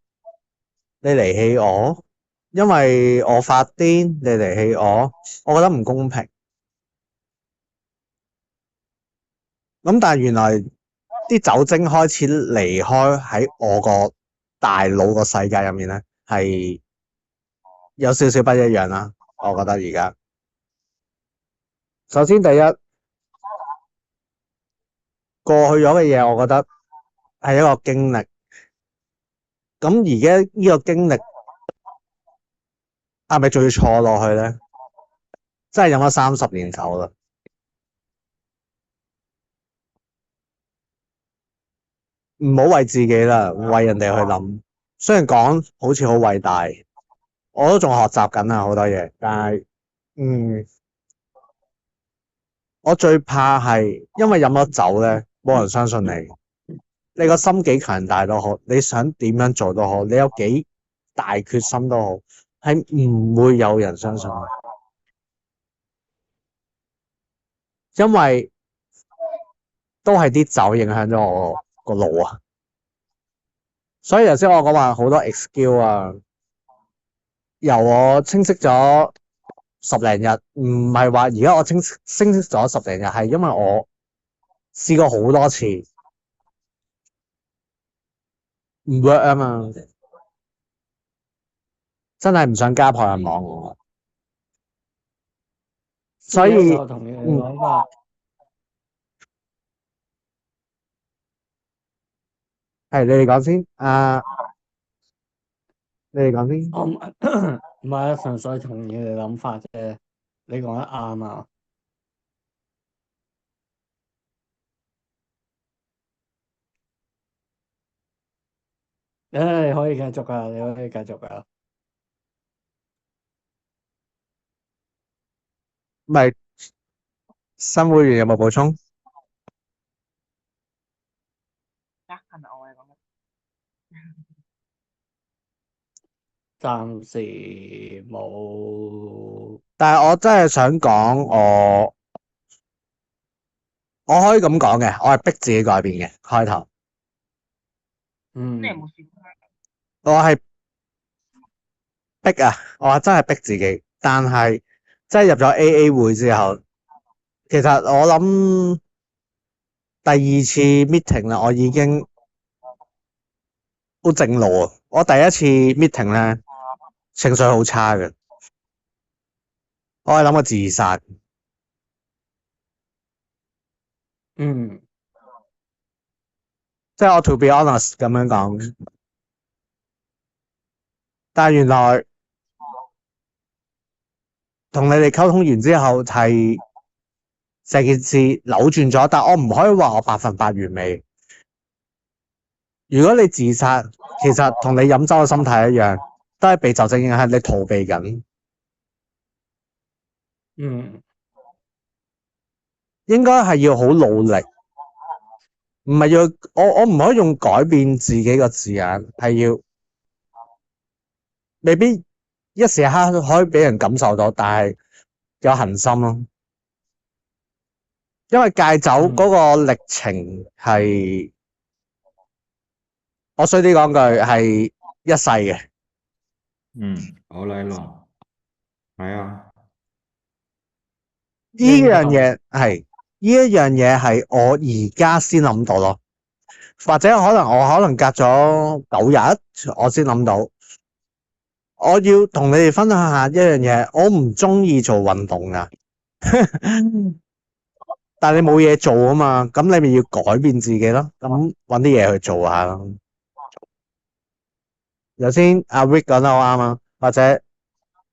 你離棄我，因為我發癲，你離棄我覺得唔公平。咁但係原來啲酒精開始離開喺我個大腦個世界入面咧，係有少少不一樣啦。我覺得而家，首先第一，過去咗嘅嘢，我覺得係一個經歷。咁而家呢個經歷係咪仲要錯落去咧？真係飲咗30年酒啦。唔好為自己啦，為人哋去諗。雖然講好似好偉大，我都仲學習緊啊，好多嘢。但係，我最怕係因為飲咗酒咧，冇人相信你。你個心幾強大都好，你想點樣做都好，你有幾大決心都好，係唔會有人相信你，因為都係啲酒影響咗我個腦啊。所以頭先我講話好多 excuse 啊，由我清晰咗10零日，唔係話而家我清晰咗10零日，係因為我試過好多次唔 work 啊嘛，真係唔想家破人亡我。所以我同意你講法。係你哋講先，你哋講先。我唔唔係啊，純粹同意你諗法啫。你講得啱啊！你可以繼續噶，你可以繼續噶。唔係，新會員有冇補充？係咪我嘅講緊？暫時冇。但係我真係想講，我可以咁講嘅，我係逼自己改變嘅開頭。你有冇試過？我係逼啊！我真係逼自己，但係真係入咗 AA 會之後，其實我諗第二次 meeting 啦，我已經好正路啊！我第一次 meeting 咧，情緒好差嘅，我係諗過自殺。即係我 to be honest 咁樣講，但係原來同你哋溝通完之後，係成件事扭轉咗，但我唔可以話我100%完美。如果你自殺，其實同你飲酒嘅心態一樣，都係被酒精影響，你逃避緊。應該係要好努力，唔係要我唔可以用改變自己個字眼，係要未必一時刻可以俾人感受到，但係有恒心咯。因為戒酒嗰個歷程係，我衰啲講句係一世嘅。好啦，咯，係啊，呢樣嘢係我而家先諗到咯，或者我可能隔咗9日我先諗到，我要同你哋分享下一樣嘢，我唔中意做運動噶，但係你冇嘢做啊嘛，咁你咪要改變自己咯，咁搵啲嘢去做下咯。頭先阿 Rick 講得好啱啊，或者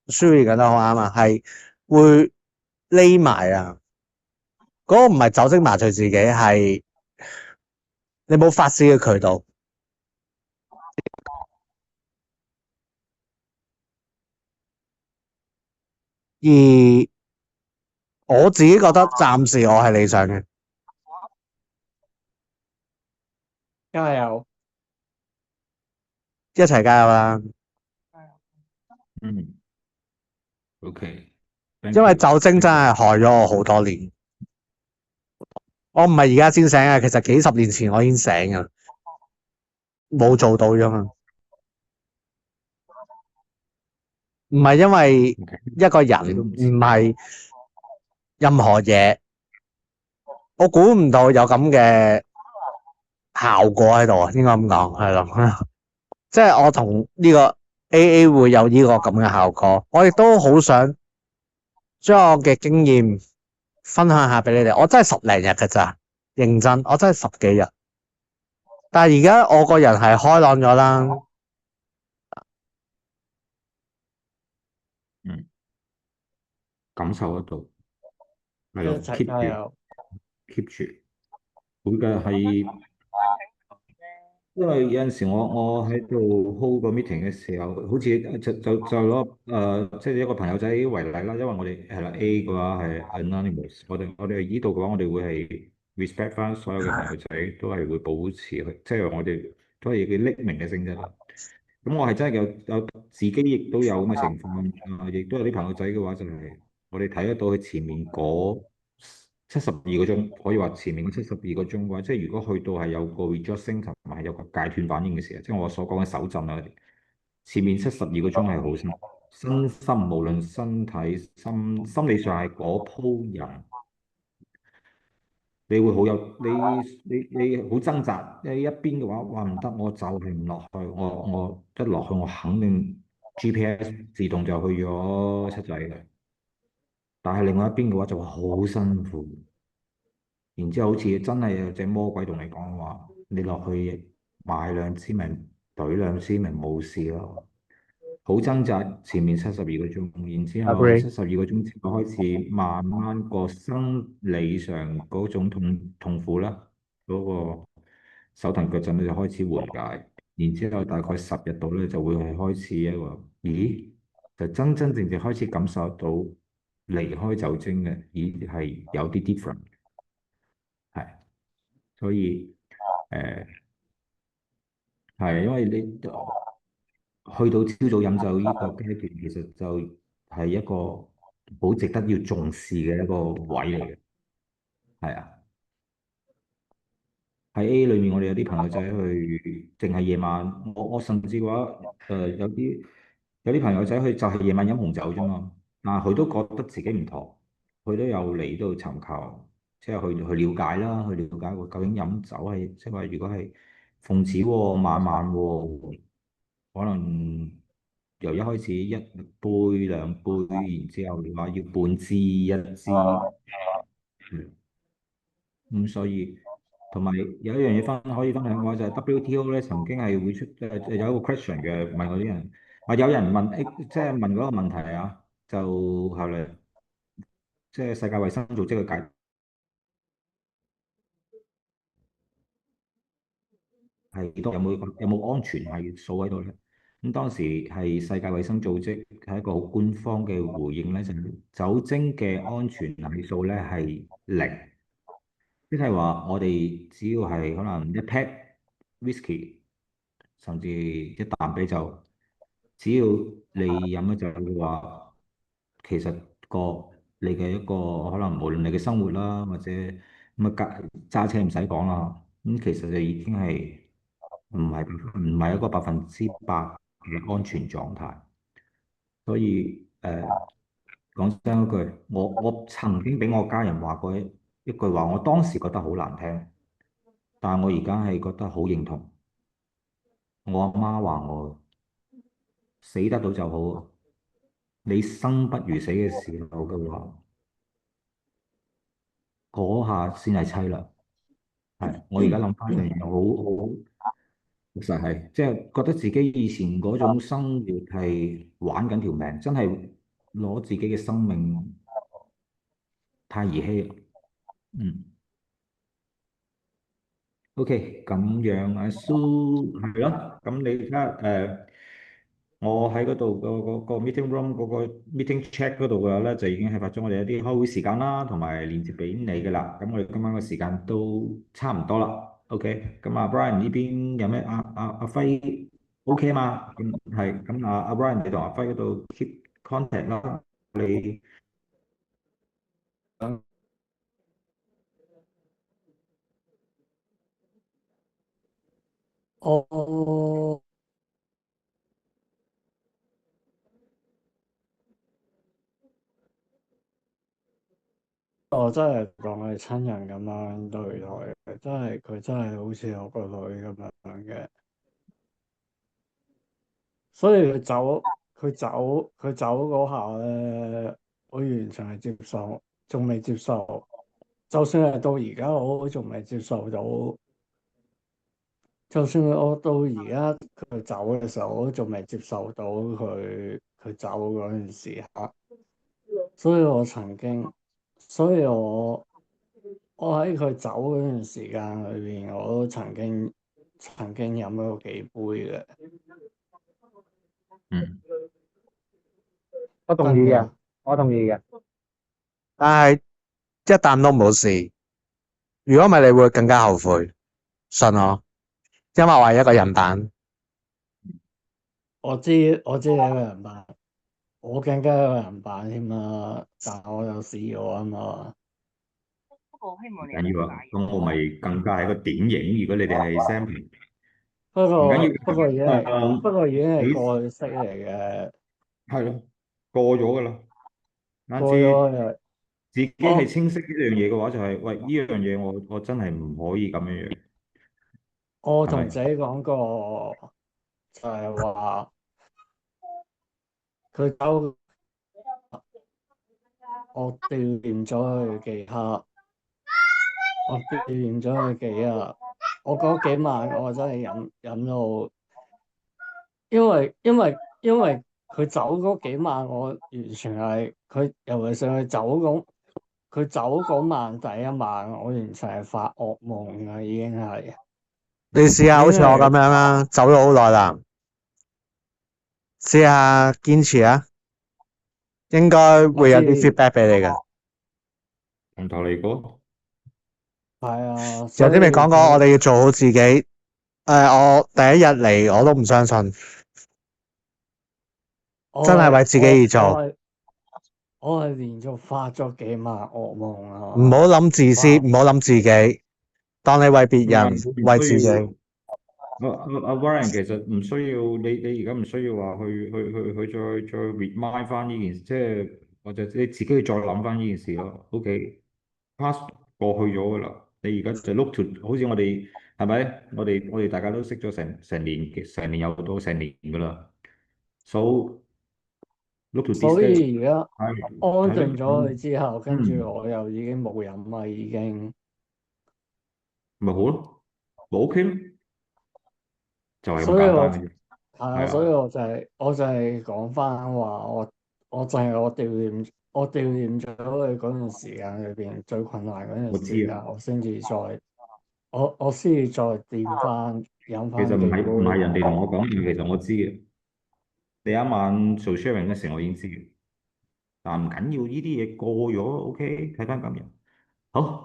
Suri 講得好啱啊，係會匿埋啊，嗰個唔係酒精麻醉自己，係你冇發泄嘅渠道。而我自己覺得暫時我係理想嘅，加油！一齊加油啦！嗯，OK，thank 因為 you，酒精真 thank you。係害咗我好多年，我唔係而家先醒啊，其實幾十年前我已經醒㗎啦，冇做到啫嘛。唔係因為 OK，一個人，你都唔知。唔係任何嘢，我估唔到有咁嘅效果喺度啊，應該咁講係咯。即係我同呢個 AA 會有呢個咁嘅效果，我亦都好想將我嘅經驗分享下俾你哋。我真係十零日㗎咋，認真，我真係十幾日。但係而家我個人係開朗咗啦，嗯，感受得到，係一咯齊，keep 住加油！ keep 住，會嘅係。因為有陣時我喺度 hold 個 meeting 嘅時候，好似就攞即係一個朋友仔為例啦。因為我哋係啦 A 嘅話係 anonymous，我哋依度嘅話，我哋會係 respect 翻所有嘅朋友仔，都係會保持佢，即係我哋都係叫匿名嘅性質啦。咁我係真係有自己亦都有咁嘅情況，亦都有啲朋友仔嘅話就係我哋睇得到佢前面嗰72個鐘，可以話前面嗰72個鐘嘅話，即係如果去到係有個 rejoicing 同埋有個戒斷反應嘅時候，即係我所講嘅手震啊嗰啲，前面72個鐘係好身心，無論身體、心理上係嗰鋪人，你會好有你好掙扎，因為一邊嘅話，哇唔得，我就係唔落去，我一落去我肯定 GPS 自動就去咗七仔嘅，但係另外一邊嘅話就會好辛苦。然之後好似真係有隻魔鬼同你講話，你落去買兩支咪懟兩支咪冇事咯。好掙扎，前面72個鐘，然之後agree。72個鐘之後開始慢慢個生理上嗰種痛苦啦，嗰個手騰腳震咧就開始緩解，然之後大概10日度咧就會係開始一個，咦，就真真正正開始感受到離開酒精嘅，咦係有啲 different，係，所以誒係因為你去到朝早飲酒呢個階段，其實就係一個好值得要重視嘅一個位嚟嘅。係啊，喺 A 裏面，我哋有啲朋友仔去，淨係夜晚，我甚至嘅話，有啲朋友仔去就係夜晚飲紅酒啫嘛，但係佢都覺得自己唔妥，佢都有嚟到尋求，即係去了解啦，去了解究竟飲酒係即係話，如果係奉旨喎、晚晚喎。可能由一開始一杯兩杯，然之後你話要半支一支，嗯，咁所以同埋有一樣嘢可以分享嘅話就係 WTO 咧曾經係會出有一個 question 嘅問嗰啲人，話有人問即係問嗰個問題啊，就後嚟即係世界衞生組織嘅解。係多有冇安全係數喺度咧？咁當時係世界衛生組織係一個好官方嘅回應咧，就係酒精嘅安全係數咧係零，即係話我哋只要係可能一 pack whisky，甚至一啖啤酒，只要你飲咗酒嘅話，其實你嘅一個可能無論你嘅生活啦，或者咁啊揸車唔使講啦，咁其實就已經係。唔係一個100%嘅安全狀態，所以講真嗰句，我曾經俾我家人話過一句話，我當時覺得好難聽，但係我而家係覺得好認同。我阿媽話我，死得到就好，你生不如死嘅時候嘅話，嗰下先係凄涼。係，我而家諗翻呢樣嘢，其實係，即係覺得自己以前嗰種生活係玩緊條命，真係攞自己嘅生命太兒戲啦。嗯，OK，咁樣阿蘇係咯，咁你而家我喺嗰度個 meeting room 嗰個 meeting chat 嗰度嘅話咧，就已經係發咗我哋一啲開會時間啦，同埋連接俾你嘅啦。咁我哋今晚嘅時間都差唔多啦。OK，咁啊 Brian 呢邊有咩？阿輝 OK 嘛？咁係咁阿 Brian 你同阿輝嗰度 keep contact 啦。你我我真係當佢親人咁樣對待嘅，真係佢真係好似我個女咁樣嘅，所以佢走嗰下咧，我完全係接受，仲未接受，就算係到而家我都仲未接受到，就算我到而家佢走嘅時候，我都仲未接受到佢走嗰陣時刻，所以我曾經，所以我喺佢走嗰段時間裏邊，我都曾經飲咗幾杯嘅，嗯我同意嘅，真嘅。我同意嘅。但係一啖都冇事，如果唔係你會更加後悔，信我，因為我係一個人版。我知你有人扮，我更加有人扮添啦，但我有試過啊嘛。不過希望你唔好唔緊要啊，介意。咁我咪更加係一個典型。如果你哋係 sample，不唔緊過不過已經要。係不過已經係你過去式嚟嘅，係咯，過咗噶啦。啱過知咗就自己係我清晰呢樣嘢嘅話，就係、喂呢樣嘢我真係唔可以咁樣樣，我係咪？同自己講過，就係話佢走，我悼念咗佢幾刻，我悼念咗佢幾日，我嗰幾晚我真係飲到，因為佢走嗰幾晚，我完全係佢，尤其是佢走嗰晚第一晚，我完全係發噩夢啊，已經係你試下好似我咁已經係樣啦，走咗好耐啦，試下堅持啊，應該我會有啲 知 feedback 俾你嘅。從頭嚟過，係啊，有所啲未講過，我以佢哋要做好自己。我第一日嚟我都唔相信，真係為自己而做，我係連續發咗幾晚噩夢唔好啊！諗自私，哇！唔好諗自己，當你為別唔係人，為自己。唔需要。阿 Brian 其實唔需要你而家唔需要話去再 remind 翻呢件事，即係或者你自己去再諗翻呢件事咯。OK，pass 過去咗噶啦，你而家就 look to，好似我哋係咪？我哋大家都識咗成年有到成年噶啦，so look to this 所 day，以而家係安定咗係咯，佢之後，跟住嗯，我又已經冇飲啦，已經。咪好咯，咪 OK 咯，就係咁所以我簡單嘅啫，係啊，所以係啊，我就係講翻話，我就係我悼念咗佢嗰段時間裏邊最困難嗰段我知啊。時間，我先至再掂翻飲其實唔翻幾杯。係唔係人哋同我講，其實我知嘅。你一晚做 sharing 嘅時候，我已經知嘅。但唔緊要，呢啲嘢過咗，OK，睇翻今日。好。